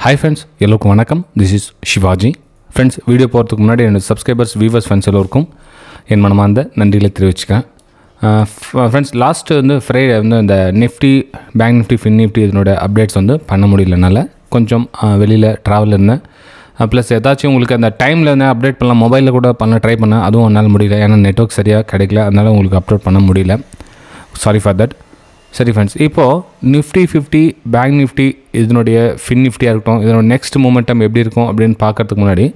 Hi friends, எல்லோருக்கும் வணக்கம். This is Shivaji. Friends, video போகிறதுக்கு முன்னாடி என்னோடய சப்ஸ்கிரைபர்ஸ் வியூவர்ஸ் ஃப்ரெண்ட்ஸ் எல்லோருக்கும் என் மனமார்ந்த நன்றிகளை தெரிவிச்சுக்கிறேன். ஃப்ரெண்ட்ஸ், லாஸ்ட்டு ஃப்ரைடே இந்த Nifty, bank Nifty, fin Nifty இதனோட அப்டேட்ஸ் பண்ண முடியலனால கொஞ்சம் வெளியில் ட்ராவல் இருந்தேன். ப்ளஸ் ஏதாச்சும் உங்களுக்கு அந்த டைமில் அப்டேட் பண்ணலாம், மொபைலில் கூட பண்ண ட்ரை பண்ணேன், அதுவும் என்னால் முடியல. ஏன்னா நெட்வொர்க் சரியாக கிடைக்கல, அதனால் உங்களுக்கு அப்லோட் பண்ண முடியல. Sorry for that. சரி ஃப்ரெண்ட்ஸ், இப்போது நிஃப்டி 50, பேங்க் நிஃப்டி இதனுடைய ஃபின் நிஃப்டியாக இருக்கட்டும், இதனோட நெக்ஸ்ட் மூமெண்டம் எப்படி இருக்கும் அப்படின்னு பார்க்கறதுக்கு முன்னாடி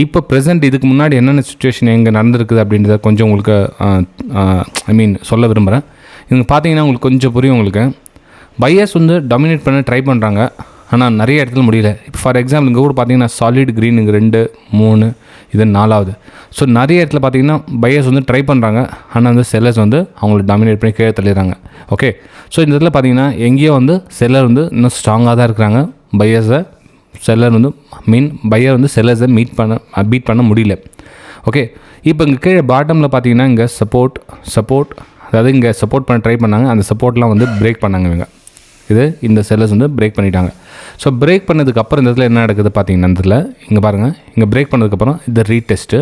இப்போ ப்ரெசென்ட் இதுக்கு முன்னாடி என்னென்ன சுச்சுவேஷன் எங்கே நடந்திருக்குது அப்படின்றத கொஞ்சம் உங்களுக்கு சொல்ல விரும்புகிறேன். இங்கே பார்த்தீங்கன்னா உங்களுக்கு கொஞ்சம் புரியும். உங்களுக்கு பையர்ஸ் டாமினேட் பண்ண ட்ரை பண்ணுறாங்க, ஆனால் நிறைய இடத்துல முடியல. இப்போ ஃபார் எக்ஸாம்பிள் இங்கே கூட பார்த்தீங்கன்னா சாலிட் க்ரீன் இங்கே 2, 3, இது 4வது. ஸோ நிறைய இடத்துல பார்த்தீங்கன்னா பையர்ஸ் ட்ரை பண்ணுறாங்க, ஆனால் செல்லர்ஸ் அவங்களை டாமினேட் பண்ணி கீழே தள்ளிடுறாங்க. ஓகே, ஸோ இந்த இடத்துல பார்த்தீங்கன்னா எங்கேயோ செல்லர் இன்னும் ஸ்ட்ராங்காக தான் இருக்கிறாங்க. பையர்ஸை செல்லர் பையர் செல்லர்ஸை பீட் பண்ண முடியல. ஓகே, இப்போ இங்கே கீழே பாட்டமில் பார்த்தீங்கன்னா இங்கே சப்போர்ட் அதாவது இங்கே சப்போர்ட் பண்ண ட்ரை பண்ணாங்க, அந்த சப்போர்ட்லாம் பிரேக் பண்ணாங்க. இவங்க இந்த செல்லர்ஸ் பிரேக் பண்ணிட்டாங்க. ஸோ பிரேக் பண்ணதுக்கப்புறம் இந்த இடத்துல என்ன நடக்குது பார்த்தீங்கன்னா, இந்த இடத்துல இங்கே பாருங்கள், இங்கே பிரேக் பண்ணதுக்கப்புறம் இது ரீடெஸ்ட்டு.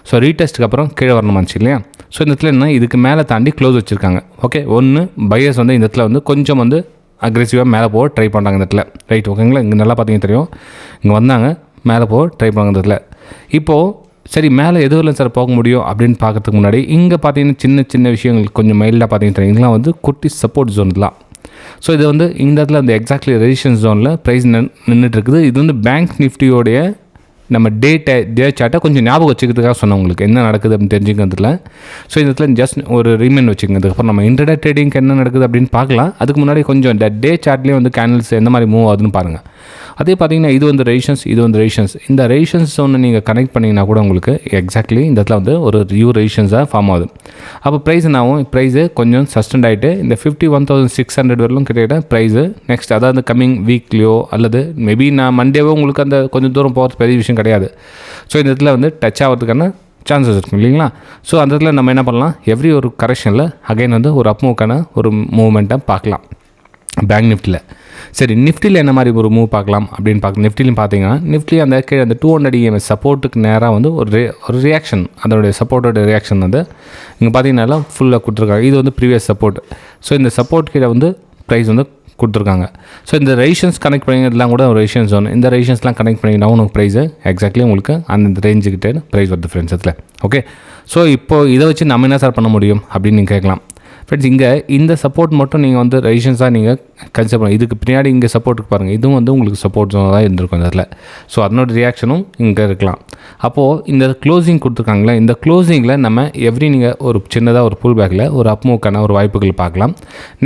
ஸோ ரீடெஸ்ட்டுக்கு அப்புறம் கீழே வரணுமாச்சு இல்லையா? ஸோ இந்த இடத்துல என்ன, இதுக்கு மேலே தாண்டி க்ளோஸ் வச்சுருக்காங்க. ஓகே, ஒன்று பையர்ஸ் இந்த இடத்துல கொஞ்சம் அக்ரெசிவாக மேலே போக ட்ரை பண்ணுறாங்க இந்த இடத்துல. ரைட், ஓகேங்களா? இங்கே நல்லா பார்த்தீங்கன்னா தெரியும், இங்கே வந்தாங்க, மேலே போக ட்ரை பண்ணுறாங்க இந்த இடத்துல. இப்போது சரி, மேலே எதுவும் சார் போக முடியும் அப்படின்னு பார்க்கறதுக்கு முன்னாடி இங்கே பார்த்தீங்கன்னா சின்ன சின்ன விஷயங்கள் கொஞ்சம் மைல்டாக பார்த்தீங்கன்னா தெரியும். இதெல்லாம் குட்டி சப்போர்ட் ஜோன் இதெல்லாம். ஸோ இது இந்த இடத்துல எக்ஸாக்ட்லி ரெசிஸ்டன்ஸ் ஜோனில் ப்ரைஸ் நின்றுட்டு இருக்குது. இது பேங்க் நிஃப்டியோடைய நம்ம டே சார்ட்டை கொஞ்சம் ஞாபகம் வச்சுக்கிறதுக்காக சொன்னேன் உங்களுக்கு என்ன நடக்குது அப்படின்னு தெரிஞ்சுக்கிறதுல. ஸோ இந்த இடத்துல ஜஸ்ட் ஒரு ரிமைண்ட் வச்சுக்கோங்க. அதுக்கப்புறம் நம்ம இன்டர்டே ட்ரேடிங்க்கு என்ன நடக்குது அப்படின்னு பார்க்கலாம். அதுக்கு முன்னாடி கொஞ்சம் இந்த டே சார்ட்லேயே கேண்டில்ஸ் எந்த மாதிரி மூவ் ஆகுதுன்னு பாருங்கள். அதே பார்த்தீங்கன்னா இது ரெசிஸ்டன்ஸ், இது ரெசிஸ்டன்ஸ். இந்த ரெசிஸ்டன்ஸ் ஒன்று நீங்கள் கனெக்ட் பண்ணிங்கன்னா கூட உங்களுக்கு எக்ஸாக்ட்லி இந்த இடத்துல ஒரு நியூ ரெசிஸ்டன்ஸாக ஃபார்ம் ஆகுது. அப்போ ப்ரைஸ் என்னாகும், ப்ரைஸு கொஞ்சம் சஸ்டெண்ட் ஆகிட்டு இந்த 51,600 வரலும் கிட்டத்தட்ட ப்ரைஸு நெக்ஸ்ட், அதாவது கம்மிங் வீக்லியோ அல்லது மேபி நான் மண்டேவோ உங்களுக்கு அந்த கொஞ்சம் தூரம் போகிறது பெரிய விஷயம் கிடையாது. ஸோ இந்த இடத்துல டச் ஆகிறதுக்கான சான்சஸ் இருக்கும் இல்லைங்களா? ஸோ அந்த இடத்துல நம்ம என்ன பண்ணலாம், எவ்ரி ஒரு கரெக்ஷனில் அகைன் ஒரு அப் மூவ்க்கான ஒரு மூவ்மெண்ட்டாக பார்க்கலாம் பேங்க் நிஃப்டியில். சரி, நிஃப்டியில் என்ன மாதிரி ஒரு மூவ் பார்க்கலாம் அப்படின்னு நிஃப்டிலையும் பார்த்தீங்கன்னா, நிஃப்டி அந்த கீழே அந்த 200 EMA சப்போர்ட்டுக்கு நேராக ஒரு ரியாக்ஷன், அதனுடைய சப்போர்ட்டோட ரியாக்ஷன் இங்கே பார்த்தீங்கன்னா ஃபுல்லாக கொடுத்துருக்காங்க. இது ப்ரீவியஸ் சப்போர்ட். ஸோ இந்த சப்போர்ட் கீழே ப்ரைஸ் கொடுத்துருக்காங்க. ஸோ இந்த ரெசிஸ்டன்ஸ் கனெக்ட் பண்ணிங்கலாம் கூட ஒரு ரெசிஸ்டன்ஸ் ஜோன். இந்த ரெசிஸ்டன்ஸ்லாம் கனெக்ட் பண்ணிங்கன்னா உங்களுக்கு ப்ரைஸு எக்ஸாக்ட்லி உங்களுக்கு அந்த ரேஞ்சுக்கிட்டே ப்ரைஸ் வருது ஃப்ரெண்ட்ஸ் இதில். ஓகே, ஸோ இப்போது இதை வச்சு நம்ம என்ன சார் பண்ண முடியும் அப்படின்னு நீங்கள் கேட்கலாம். ஃப்ரெண்ட்ஸ், இங்கே இந்த சப்போர்ட் மட்டும் நீங்கள் ரெசிஸ்டன்ஸாக நீங்கள் கன்சிடர் பண்ணலாம். இதுக்கு பின்னாடி இங்கே சப்போர்ட்டுக்கு பாருங்கள், இதுவும் உங்களுக்கு சப்போர்ட் ஜோனாக தான் இருந்திருக்கும் இந்த இடத்துல. ஸோ அதனோட ரியாக்ஷனும் இங்கே இருக்கலாம். அப்போது இந்த க்ளோசிங் கொடுத்துருக்காங்களே, இந்த க்ளோசிங்கில் நம்ம நீங்கள் ஒரு சின்னதாக ஒரு புல் பேக்கில் ஒரு அப் மூவ்க்கான ஒரு வாய்ப்புகள் பார்க்கலாம்.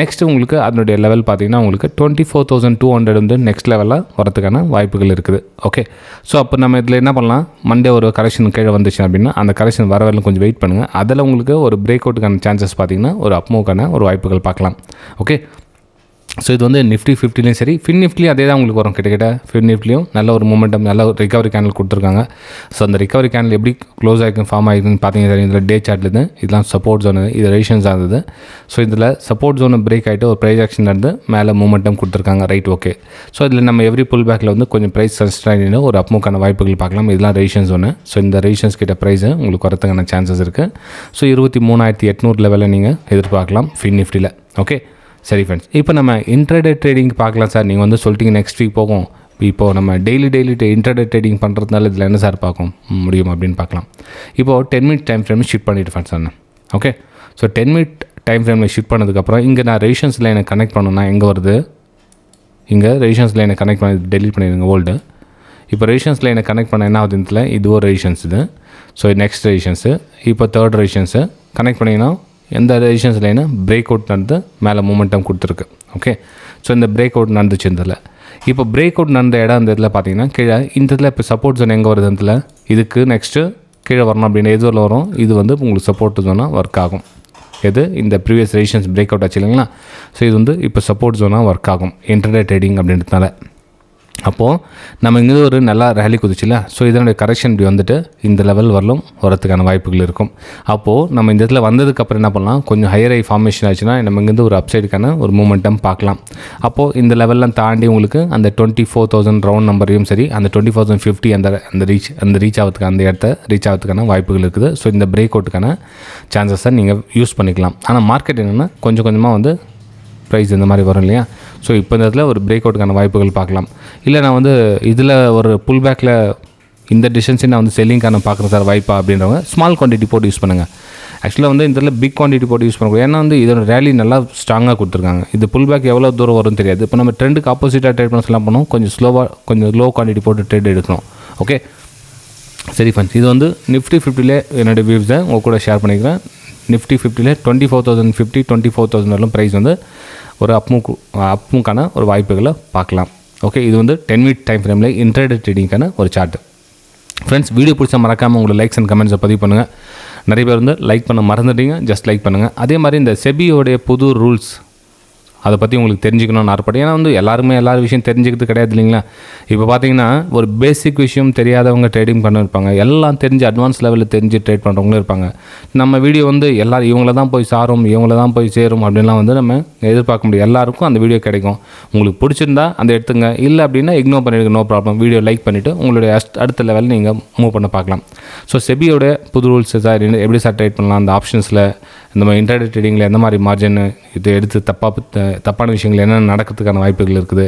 நெக்ஸ்ட்டு உங்களுக்கு அதனுடைய லெவல் பார்த்தீங்கன்னா உங்களுக்கு 24,200 நெக்ஸ்ட் லெவலில் வரதுக்கான வாய்ப்புகள் இருக்குது. ஓகே, ஸோ அப்போ நம்ம இதில் என்ன பண்ணலாம், மண்டே ஒரு கரெக்ஷன் கீழே வந்துச்சு அப்படின்னா அந்த கரெக்ஷன் வர வரலும் கொஞ்சம் வெயிட் பண்ணுங்கள். அதில் உங்களுக்கு ஒரு பிரேக் அவுட்டுக்கான சான்சஸ் பார்த்தீங்கன்னா ஒரு அப் மூவ்க்கான ஒரு வாய்ப்புகள் பார்க்கலாம். ஓகே, ஸோ இது நிஃப்டி 50லையும் சரி, ஃபின் நிஃப்டிலையும் அதே தான் உங்களுக்கு வரும். கிட்டத்தட்ட ஃபின் நிஃப்டிலையும் நல்ல ஒரு மூமெண்டம், நல்ல ஒரு ரிகவரி கேண்டில் கொடுத்துருக்காங்க. ஸோ அந்த ரிகவரி கேண்டில் எப்படி க்ளோஸ் ஆகிருக்கும், ஃபார்ம் ஆகிருக்குன்னு பார்த்தீங்கன்னா தெரியும். இதில் டே சார்ட்லேருந்து இதெல்லாம் சப்போர்ட் ஜோனு, இது ரெசிஸ்டன்ஸ் ஆகுது. ஸோ இதில் சப்போர்ட் ஜோனை பிரேக் ஆகிட்டு ஒரு Preis-Aktion இருந்து மேலே மூமெண்டம் கொடுத்துருக்காங்க. Right, okay. ஸோ இதில் நம்ம எவ்ரி புல் பேக்கில் கொஞ்சம் ப்ரைஸ் சஸ்டைன் ஒரு அப் மூவ்க்கான வாய்ப்புகள் பார்க்கலாம். இதெல்லாம் ரெசிஸ்டன்ஸ் ஜோனு. ஸோ இந்த ரெசிஸ்டன்ஸ் கிட்ட ப்ரைஸு உங்களுக்கு வரதுக்கான சான்சஸ் இருக்குது. ஸோ 23,800 லெவலில் நீங்கள் எதிர்பார்க்கலாம் ஃபின் நிஃப்டியில். ஓகே, சரி ஃப்ரெண்ட்ஸ், இப்போ நம்ம இன்ட்ராடே ட்ரேடிங் பார்க்கலாம் சார். நீங்கள் சொல்லிட்டீங்க நெக்ஸ்ட் வீக் போகும். இப்போது நம்ம டெய்லி இன்ட்ராடே ட்ரேடிங் பண்ணுறதுனால இதில் என்ன சார் பார்க்க முடியும் அப்படின்னு பார்க்கலாம். இப்போது 10 மினிட் டைம் ஃப்ரேம் ஷிஃப்ட் பண்ணிட்டு ஃப்ரெண்ட்ஸ் நான். ஓகே, ஸோ 10 மினிட் டைம் ஃப்ரேமில் ஷிஃப்ட் பண்ணதுக்கப்புறம் இங்கே நான் ரெசிஸ்டன்ஸ் லைனை கனெக்ட் பண்ணணும்னா எங்கே வருது, இங்கே ரெசிஸ்டன்ஸ் லைனை கனெக்ட் பண்ணி டெலிட் பண்ணிடுங்க ஓல்டு. இப்போ ரெசிஸ்டன்ஸ் லைனை கனெக்ட் பண்ண என்ன ஆகுது, இதில் இதுவோ ரெசிஸ்டன்ஸ் இது. ஸோ நெக்ஸ்ட் ரெசிஸ்டன்ஸு, இப்போ தேர்ட் ரெசிஸ்டன்ஸு கனெக்ட் பண்ணிங்கன்னா எந்த ரெசிஸ்டன்ஸ் லைனை பிரேக் அவுட் நடந்து மேலே மூமெண்டம் கொடுத்துருக்கு. ஓகே, ஸோ இந்த பிரேக் அவுட் நடந்துச்சு இதில். இப்போ பிரேக் அவுட் நடந்த இடம் இந்த இதில் பார்த்தீங்கன்னா கீழே இந்த இதில் இப்போ சப்போர்ட் ஜோன் எங்கே வருது, இதில் இதுக்கு நெக்ஸ்ட்டு கீழே வரணும் அப்படின்னு எது வரும், இது உங்களுக்கு சப்போர்ட் ஜோனாக ஒர்க் ஆகும். எது, இந்த ப்ரீவியஸ் ரெசிஸ்டன்ஸ் பிரேக் அவுட் ஆச்சு இல்லைங்களா? ஸோ இது இப்போ சப்போர்ட் ஜோனாக ஒர்க் ஆகும் இன்ட்ராடே ட்ரேடிங் அப்படின்றதுனால. அப்போது நம்ம இங்கே ஒரு நல்லா ரேலி குதிச்சுல, ஸோ இதனுடைய கரெக்ஷன் இப்படி வந்துட்டு இந்த லெவல் வரலும் வரதுக்கான வாய்ப்புகள் இருக்கும். அப்போது நம்ம இந்த இடத்துல வந்ததுக்கப்புறம் என்ன பண்ணலாம், கொஞ்சம் ஹையர் ஃபார்மேஷன் ஆச்சுன்னா நம்ம இங்கேருந்து ஒரு அப்சைடுக்கான ஒரு மூமெண்டம் பார்க்கலாம். அப்போது இந்த லெவல்லாம் தாண்டி உங்களுக்கு அந்த 24,000 ரவுண்ட் நம்பரையும் சரி, அந்த 24,050 அந்த ரீச் ஆகிறதுக்கு அந்த இடத்த ரீச் ஆகிறதுக்கான வாய்ப்புகள் இருக்குது. ஸோ இந்த பிரேக் அவுட்டுக்கான சான்சஸை நீங்கள் யூஸ் பண்ணிக்கலாம். ஆனால் மார்க்கெட் என்னென்னா கொஞ்சம் கொஞ்சமாக வந்து ப்ரைஸ் இந்த மாதிரி வரும் இல்லையா. ஸோ இப்போ இந்த இடத்துல ஒரு பிரேக் அவுட்டுக்கான வாய்ப்புகள் பார்க்கலாம். இல்லை நான் வந்து இதில் ஒரு புல் பேக்கில் இந்த டிஸ்டன்ஸை நான் வந்து செல்லிங்கான பார்க்குறேன் சார் வாய்ப்பா அப்படின்றவங்க ஸ்மால் குவான்டிட்டி போட்டு யூஸ் பண்ணுங்கள். ஆக்சுவலாக வந்து இந்த இடத்துல பிக் குவான்டிட்டி போட்டு யூஸ் பண்ணக்கூடாது. ஏன்னா வந்து இதோட ரேலி நல்லா ஸ்ட்ராங்காக கொடுத்துருக்காங்க. இது புல் பேக் எவ்வளோ தூரம் வரும்னு தெரியாது. இப்போ நம்ம ட்ரெண்டுக்கு ஆப்போசிட்டாக ட்ரேட் பண்ண சொல்லலாம் பண்ணோம், கொஞ்சம் ஸ்லோவாக கொஞ்சம் லோ குவான்டிட்டி போட்டு ட்ரேட் எடுக்கணும். ஓகே சரி ஃப்ரெண்ட்ஸ், இது வந்து நிஃப்டி 50லே என்னோடய வியூஸை உங்கள் கூட ஷேர் பண்ணிக்கிறேன். நிஃப்டி 50லே 24,050 24,000 வரலும் ப்ரைஸ் வந்து ஒரு அப்புக்கான ஒரு வாய்ப்புகளை பார்க்கலாம். ஓகே, இது வந்து 10 மினிட் டைம் ஃப்ரேமில் இன்ட்ராடே ட்ரேடிங்கான ஒரு சார்ட். ஃப்ரெண்ட்ஸ், வீடியோ பிடிச்சா மறக்காமல் உங்களோட லைக்ஸ் அண்ட் கமெண்ட்ஸை பதிவு பண்ணுங்கள். நிறைய பேர் வந்து லைக் பண்ண மறந்துட்டீங்க, ஜஸ்ட் லைக் பண்ணுங்கள். அதே மாதிரி இந்த செபியோடைய புது ரூல்ஸ் அதை பற்றி உங்களுக்கு தெரிஞ்சுக்கணும்னு ஆர்ப்பாடு. ஏன்னா வந்து எல்லாருமே எல்லா விஷயம் தெரிஞ்சுக்கிறது கிடையாது இல்லைங்களா. இப்போ பார்த்தீங்கன்னா ஒரு பேசிக் விஷயம் தெரியாதவங்க ட்ரேடிங் பண்ணிருப்பாங்க, எல்லாம் தெரிஞ்சு அட்வான்ஸ் லெவலில் தெரிஞ்சு ட்ரேட் பண்ணுறவங்களும் இருப்பாங்க. நம்ம வீடியோ வந்து எல்லோரும் இவங்கள தான் போய் சாரும், இவங்கள தான் போய் சேரும் அப்படின்லாம் வந்து நம்ம எதிர்பார்க்க முடியும். எல்லாருக்கும் அந்த வீடியோ கிடைக்கும். உங்களுக்கு பிடிச்சிருந்தா அந்த எடுத்துங்க, இல்லை அப்படின்னா இக்னோர் பண்ணிடுங்க, நோ ப்ராப்ளம். வீடியோ லைக் பண்ணிவிட்டு உங்களுடைய அடுத்த லெவலில் நீங்கள் மூவ் பண்ண பார்க்கலாம். ஸோ செபியோட புது ரூல்ஸ் சார் எப்படி சார் ட்ரேட் பண்ணலாம், அந்த ஆப்ஷன்ஸில் இந்த மாதிரி இன்ட்ராடே ட்ரேடிங்கில் எந்த மாதிரி மார்ஜின் இது எடுத்து தப்பான விஷயங்கள் என்னென்ன நடக்கிறதுக்கான வாய்ப்புகள் இருக்குது.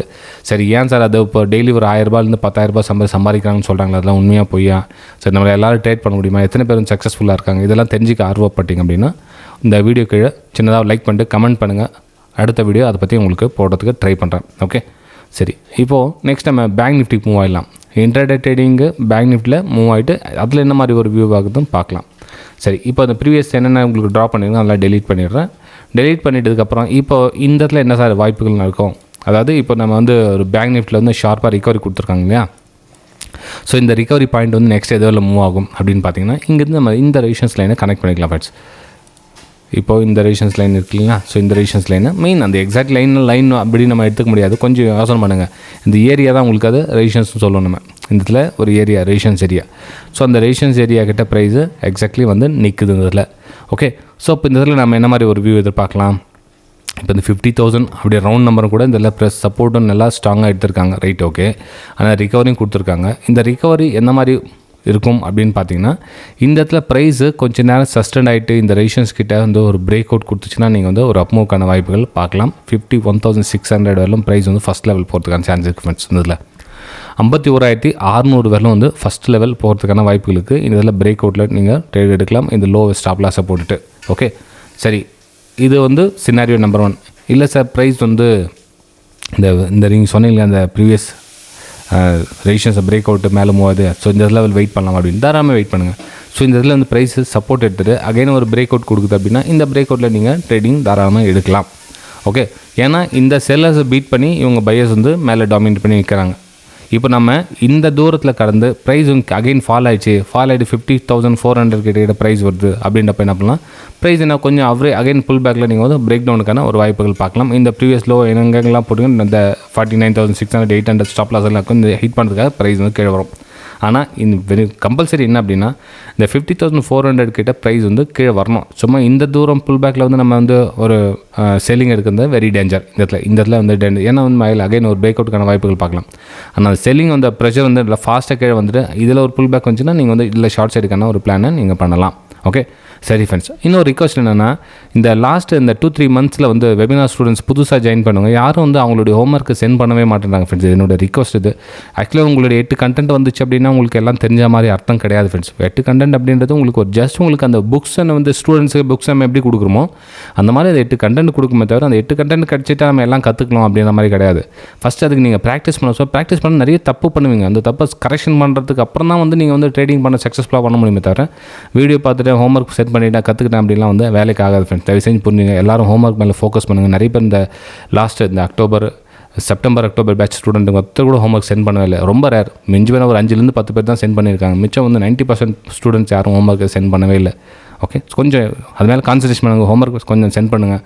சரி, ஏன் சார் அது இப்போ டெய்லி ஒரு 1000 ரூபாயிலேருந்து 10,000 ரூபாய் சம்பாதிக்கிறாங்கன்னு சொல்கிறாங்களா, அதெல்லாம் உண்மையாக பொய்யா? சரி, நம்மளை எல்லோரும் ட்ரேட் பண்ண முடியுமா, எத்தனை பேரும் சக்ஸஸ்ஃபுல்லாக இருக்காங்க, இதெல்லாம் தெரிஞ்சுக்க ஆர்வப்பட்டீங்க அப்படின்னா இந்த வீடியோ கீழே சின்னதாக லைக் பண்ணிட்டு கமெண்ட் பண்ணுங்கள். அடுத்த வீடியோ அதை பற்றி உங்களுக்கு போடுறதுக்கு ட்ரை பண்ணுறேன். ஓகே சரி, இப்போது நெக்ஸ்ட் நம்ம பேங்க் நிஃப்டிக்கு மூவ் ஆகிடலாம். இன்ட்ராடே ட்ரேடிங்கு பேங்க் நிஃப்டியில் மூவ் ஆகிட்டு அதில் என்ன மாதிரி ஒரு வியூ ஆகுதுன்னு பார்க்கலாம். சரி, இப்போ அந்த ப்ரீவியஸ் என்னென்ன உங்களுக்கு ட்ரா பண்ணிடுங்க அதெல்லாம் டெலீட் பண்ணிடுறேன். டெலீட் பண்ணிட்டதுக்கப்புறம் இப்போ இந்த இடத்துல என்ன சார் வாய்ப்புகள் இருக்கும், அதாவது இப்போ நம்ம வந்து ஒரு பேங்க் நிஃப்டியில் வந்து ஷார்ப்பாக ரிகவரி கொடுத்துருக்காங்க இல்லையா. ஸோ இந்த ரிகவரி பாயிண்ட் வந்து நெக்ஸ்ட் எதுவில் மூவ் ஆகும் அப்படின்னு பார்த்தீங்கன்னா இங்கேருந்து நம்ம இந்த ரெசிஸ்டன்ஸ் லைனை கனெக்ட் பண்ணிக்கலாம் ஃப்ரெண்ட்ஸ். இப்போது இந்த ரெசிஸ்டன்ஸ் லைன் இருக்கு இல்லைங்களா. ஸோ இந்த ரெசிஸ்டன்ஸ் லைனை மெயின் அந்த எக்ஸாக்ட் லைன் அப்படி நம்ம எடுத்துக்க முடியாது, கொஞ்சம் யோசனை பண்ணுங்கள். இந்த ஏரியா தான் உங்களுக்கு அது ரெசிஸ்டன்ஸ்னு சொல்லணும். நம்ம இந்த இடத்துல ஒரு ஏரியா ரெசிஸ்டன்ஸ் ஏரியா. ஸோ அந்த ரெசிஸ்டன்ஸ் ஏரியா கிட்ட ப்ரைஸு எக்ஸாக்ட்லி வந்து நிற்குது இந்த இதில். ஓகே, ஸோ இப்போ இந்த இதில் நம்ம என்ன மாதிரி ஒரு வியூ எதிர்பார்க்கலாம். இப்போ இந்த 50,000 அப்படியே ரவுண்ட் நம்பரும் கூட இந்த ப்ரெஸ் சப்போர்ட்டும் நல்லா ஸ்ட்ராங்காக எடுத்திருக்காங்க, ரைட். ஓகே, ஆனால் ரிகவரியும் கொடுத்துருக்காங்க. இந்த ரிகவரி எந்த மாதிரி இருக்கும் அப்படின்னு பார்த்தீங்கன்னா இந்த இடத்துல ப்ரைஸு கொஞ்சம் நேரம் சஸ்டெண்ட் ஆகிட்டு இந்த ரெசிஸ்டன்ஸ் கிட்ட வந்து ஒரு பிரேக் அவுட் கொடுத்துச்சுன்னா நீங்கள் வந்து ஒரு அப்மூவ்க்கான வாய்ப்புகள் பார்க்கலாம். 51,600 வரலும் ப்ரைஸ் வந்து ஃபஸ்ட் லெவல் போகிறதுக்கான சான்ஸ் இருக்குது ஃப்ரெண்ட்ஸ். இதில் 51,600 வரலும் வந்து ஃபஸ்ட் லெவல் போகிறதுக்கான வாய்ப்புகள் இருக்குது. இந்த இதில் பிரேக் அவுட்டில் நீங்கள் ட்ரேட் எடுக்கலாம், இந்த லோ ஸ்டாப் லாஸை போட்டுட்டு. ஓகே சரி, இது வந்து சினாரியோ நம்பர் 1. இல்லை சார் ப்ரைஸ் வந்து இந்த நீங்கள் சொன்னீங்களே அந்த ப்ரீவியஸ் ரெசிஸ்டன்ஸை பிரேக் அவுட்டு மேலே மூவாது, ஸோ இந்த லெவல் வெயிட் பண்ணலாம் அப்படின்னு தாராளமாக வெயிட் பண்ணுங்கள். ஸோ இந்த இதில் வந்து ப்ரைஸ் சப்போர்ட் எடுத்துகிட்டு அகைன் ஒரு பிரேக் அவுட் கொடுக்குது அப்படின்னா இந்த பிரேக் அவுட்டில் நீங்கள் ட்ரேடிங் தாராளமாக எடுக்கலாம். ஓகே, ஏன்னா இந்த செல்லர்ஸை பீட் பண்ணி இவங்க பையர்ஸ் வந்து மேலே டாமினேட் பண்ணி நிற்கிறாங்க. இப்போ நம்ம இந்த தூரத்தில் கடந்து ப்ரைஸ் அகைன் ஃபால் ஆகிடுச்சு, 50,400 கிட்ட ப்ரைஸ் வருது அப்படின்றப்ப என்ன பண்ணலாம், ப்ரைஸ் என்ன கொஞ்சம் அகைன் புல் பேக்கில் நீங்கள் வந்து பிரேக் டவுனுக்கான ஒரு வாய்ப்புகள் பார்க்கலாம். இந்த ப்ரீவியஸ் லோ எங்கெங்கெல்லாம் போட்டுங்க இந்த 49,600 800 ஸ்டாப் லாஸ் எல்லாம் இந்த ஹிட் பண்ணுறதுக்காக ப்ரைஸ் வந்து கீழே வரும். ஆனால் இந்த வெறும் கம்பல்சரி என்ன அப்படின்னா இந்த 50,400 கிட்ட ப்ரைஸ் வந்து கீழே வரணும். சும்மா இந்த தூரம் புல் பேக்கில் வந்து நம்ம வந்து ஒரு செல்லிங் எடுக்கிறது வெரி டேஞ்சர். இந்த இடத்துல வந்து டேஞ்சர். ஏன்னா வந்து அகைன் ஒரு பிரேக் அவுட்டுக்கான வாய்ப்புகள் பார்க்கலாம். ஆனால் அந்த செல்லிங் வந்து ப்ரெஷர் வந்து இல்லை ஃபாஸ்ட்டாக கீழே வந்துட்டு இதில் ஒரு புல் பேக் வந்துச்சுன்னா நீங்கள் வந்து இதில் ஷார்ட் சைடுக்கான ஒரு பிளானை நீங்கள் பண்ணலாம். ஓகே சரி ஃப்ரெண்ட்ஸ், இன்னொரு ரிக்வஸ்ட் என்னென்னா இந்த லாஸ்ட்டு இந்த 2-3 மந்த்ஸில் வந்து வெபினார் ஸ்டூடெண்ட்ஸ் புதுசாக ஜாயின் பண்ணுவாங்க, யாரும் வந்து அவங்களுடைய ஹோம்ஒர்க்கு சென்ட் பண்ணவே மாட்டேங்கிறாங்க ஃப்ரெண்ட்ஸ். என்னோட ரிக்வஸ்ட் இது. ஆக்சுவலாக உங்களுடைய 8 கண்டென்ட் வந்துச்சு அப்படின்னா உங்களுக்கு எல்லாம் தெரிஞ்ச மாதிரி அர்த்தம் கிடையாது ஃப்ரெண்ட்ஸ். 8 கண்டென்ட் அப்படின்றது உங்களுக்கு ஒரு ஜஸ்ட் உங்களுக்கு அந்த புக்ஸை வந்து ஸ்டூடெண்ட்ஸுக்கு புக்ஸ் நம்ம எப்படி கொடுக்குறோமோ அந்த மாதிரி அந்த 8 கண்டென்ட் கொடுக்குமே தவிர அந்த 8 கண்டென்ட் கிடச்சிட்டா நம்ம எல்லாம் கற்றுக்கலாம் அப்படின்ற மாதிரி கிடையாது. ஃபஸ்ட்டு அதுக்கு நீங்கள் ப்ராக்டிஸ் பண்ண. ஸோ ப்ராக்டிஸ் பண்ண நிறைய தப்பு பண்ணுவீங்க. அந்த தப்பை கரெக்ஷன் பண்ணுறதுக்கு அப்புறம் தான் வந்து நீங்கள் வந்து ட்ரேடிங் பண்ண சக்ஸஸ்ஃபுல்லாக பண்ண முடியுமே தவிர வீடியோ பார்த்துட்டு ஹோம்ஒர்க் செட் பண்ணிவிட்டேன் கற்றுக்கிட்டேன் அப்படிலாம் வந்து வேலைக்கு ஆகாது ஃப்ரெண்ட்ஸ். தயவு செஞ்சு புரிஞ்சுங்க. எல்லாரும் ஹோம்ஒர்க் மேலே ஃபோக்கஸ் பண்ணுங்கள். நிறைய பேர் இந்த லாஸ்ட்டு இந்த செப்டம்பர் அக்டோபர் பேட்ச் ஸ்டூடெண்ட்டுங்க ஒருத்தர் கூட ஹோம்ஒர்க் சென்ட் பண்ணவே இல்லை. ரொம்ப ரேர். மிஞ்சி வேணால் ஒரு 5-10 பேர் தான் சென்ட் பண்ணியிருக்காங்க. மிச்சம் வந்து 90% ஸ்டூடெண்ட்ஸ் யாரும் ஹோம்ஒர்க் சென்ட் பண்ணவே இல்லை. ஓகே, கொஞ்சம் அது மேலே கான்சன்ட்ரேஷன் பண்ணுங்கள். ஹோம்ஒர்க் கொஞ்சம் சென்ட் பண்ணுங்கள்.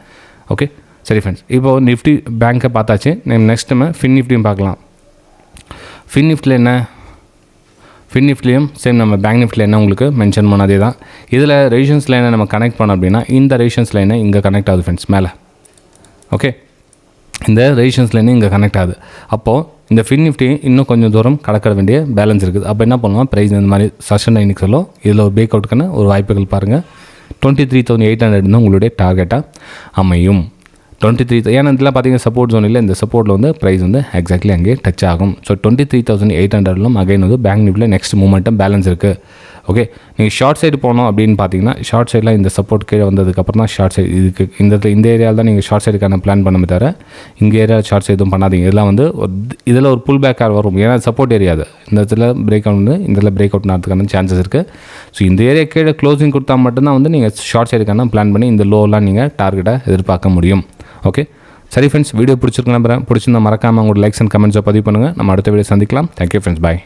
ஓகே சரி ஃப்ரெண்ட்ஸ், இப்போது நிஃப்டி பேங்க்கை பார்த்தாச்சு. நெக்ஸ்ட் நம்ம ஃபின் நிஃப்டியும் பார்க்கலாம். ஃபின் நிஃப்டியில் என்ன, ஃபின் நிஃப்டிலையும் சேம் நம்ம பேங்க் நிஃப்டியில் என்ன உங்களுக்கு மென்ஷன் பண்ணதே தான். இதில் ரெசிஸ்டன்ஸ் லைனை நம்ம கனெக்ட் பண்ணோம் அப்படின்னா இந்த ரெசிஸ்டன்ஸ் லைனை இங்கே கனெக்ட் ஆகுது ஃப்ரெண்ட்ஸ் மேலே. ஓகே, இந்த ரெசிஸ்டன்ஸ் லைனு இங்கே கனெக்ட் ஆகுது. அப்போது இந்த ஃபின் நிஃப்டி இன்னும் கொஞ்சம் தூரம் கடக்க வேண்டிய பேலன்ஸ் இருக்குது. அப்போ என்ன பண்ணுவோம், ப்ரைஸ் இந்த மாதிரி சஷன் இன்றைக்கி சொல்லும். இதில் ஒரு பிரேக் அவுட்டுக்கான ஒரு வாய்ப்புகள் பாருங்கள். 23,800 தான் உங்களுடைய டார்கெட்டாக அமையும். 23,000 ஏன்னா இதில் பார்த்தீங்கன்னா சப்போர்ட் ஜோன் இல்லை. இந்த சப்போர்ட்டில் வந்து ப்ரைஸ் வந்து எக்ஸாக்ட்லி அங்கே டச் ஆகும். ஸோ 23,800 அகைன் வந்து பேங்க் நிஃப்டியில் நெக்ஸ்ட் மூமெண்ட்டும் பேலன்ஸ் இருக்குது. ஓகே, நீங்கள் ஷார்ட் சைடு போனோம் அப்படின்னு பார்த்தீங்கன்னா ஷார்ட் சைடில் இந்த சப்போர்ட் கீழே வந்ததுக்கப்புறம் தான் ஷார்ட் சைடு இதுக்கு இந்த ஏரியாவில் தான் நீங்கள் ஷார்ட் சைடுக்கான பிளான் பண்ண தவிர இங்கே ஏரியா ஷார்ட் சைடு எதுவும் பண்ணாதீங்க. இதெல்லாம் வந்து இதில் ஒரு புல் பேக்காக வரும். ஏன்னா சப்போர்ட் ஏரியா அது. இந்த இடத்துல பிரேக் அவுட் வந்து இந்த இடத்துல பிரேக் அவுட் நடத்துக்கான சான்சஸ் இருக்குது. ஸோ இந்த ஏரியா கீழே க்ளோசிங் கொடுத்தா மட்டும்தான் வந்து நீங்கள் ஷார்ட் சைடுக்கான பிளான் பண்ணி இந்த லோலாம் நீங்கள் டார்கெட்டாக எதிர்பார்க்க முடியும். ஓகே, சரி ஃப்ரெண்ட்ஸ், வீடியோ பிடிச்சிருக்கு நம்புறேன். பிடிச்சிருந்தா மறக்காமல் உங்களோட லைக்ஸ் அண்ட் கமெண்ட்ஸை பதிவு பண்ணுங்கள். நம்ம அடுத்த வீடியோ சந்திக்கலாம். தேங்க்யூ ஃப்ரெண்ட்ஸ், பாய்.